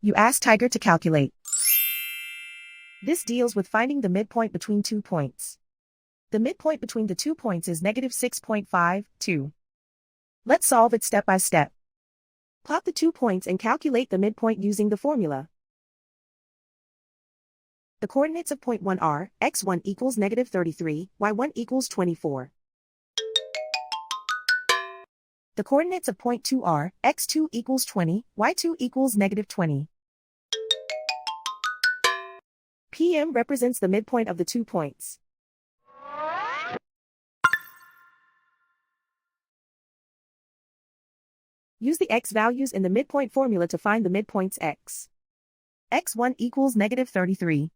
You ask Tiger to calculate. This deals with finding the midpoint between 2 points. The midpoint between the 2 points is -6.52. Let's solve it step by step. Plot the 2 points and calculate the midpoint using the formula. The coordinates of point 1 are, x1 equals -33, y1 equals 24. The coordinates of point 2 are, x2 equals 20, y2 equals -20. PM represents the midpoint of the 2 points. Use the x values in the midpoint formula to find the midpoints x. x1 equals -33.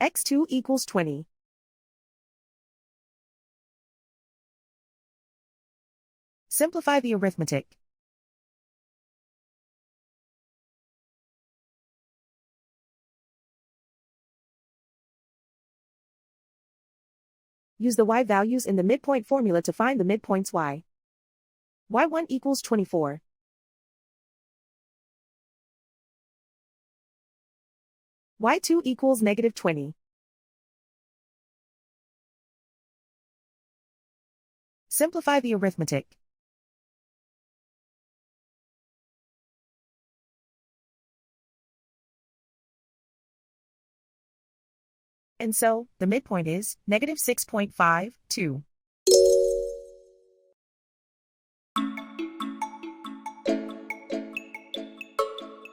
x2 equals 20. Simplify the arithmetic. Use the y values in the midpoint formula to find the midpoints y. y1 equals 24. y2 equals -20. Simplify the arithmetic. And so, the midpoint is -6.52.